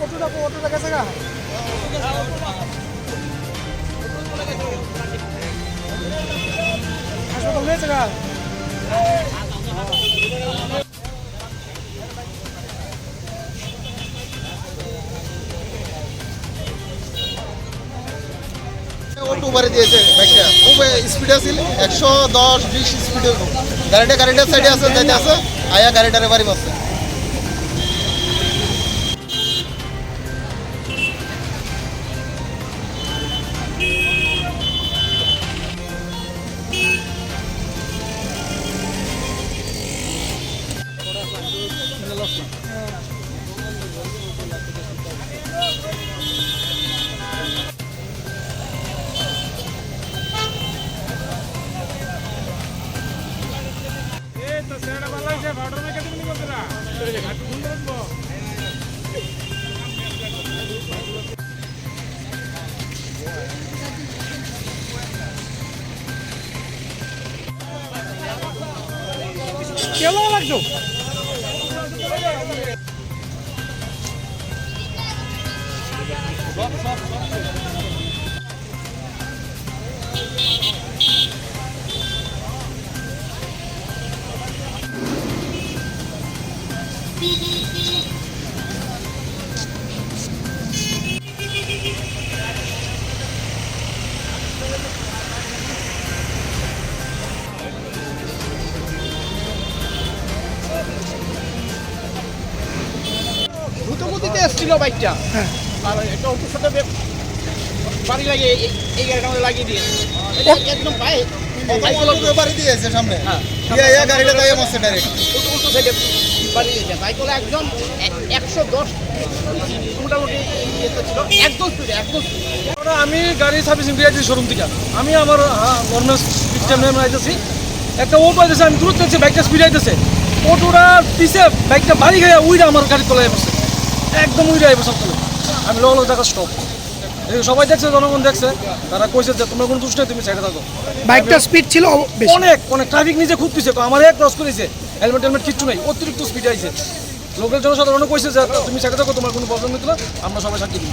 অটোটা গেছে গা হাসপাতাল হয়েছে গা অটো বাড়ি দিয়েছে বাইকটা খুব স্পিড আছিল 110-20 স্পিডে গাড়িটা গাড়িটার সাইডে আছে যাইতে আছে আয়া গাড়িটারে বাড়ি মারছে কেমন লাগছো দ্রুতগতিতে এসেছিল বাইকটা আর একটা অটোর সাথে বাড়ি লাগিয়ে এই গাড়িটা আমাদের লাগিয়ে দিয়েছে একদম পায়ে বাড়ি দিয়েছে সামনে গাড়িটা তাই মারছে ডাইরেক্ট উল্টো সাইডে বাড়ি দিয়েছে বাইকওয়ালা একদম 110 মোটামুটি ছিল একদম স্পিডে আমি গাড়ি সার্ভিসিং দিয়েছি শোরুম থেকে আমি আমার নর্মাল সিস্টেম নিয়ে আইতেছি একটা অটো আইতেছে আমি দূর দেখছি বাইকটা স্পিড আইতেছে অটোটা পিছে বাইকটা বাড়ি খেয়ে উইরা আমার গাড়ি তলায় বসে একদম উইরা বসে আমি লোক টাকা স্টপ সবাই দেখছে জনগণ দেখছে তারা কইছে যে তোমরা কোনো দুষ্ট তুমি সাইডে থাকো বাইকটা স্পিড ছিল অনেক অনেক ট্রাফিক নিজে খুব পিছে আমার ক্রস করেছে হেলমেট কিচ্ছু নাই অতিরিক্ত স্পিড আইছে লোকাল জনসাধারণ কইছে যে তুমি সাইডে থাকো তোমার কোনো প্রবলেম হইতো না আমরা সবাই সাক্ষী দিই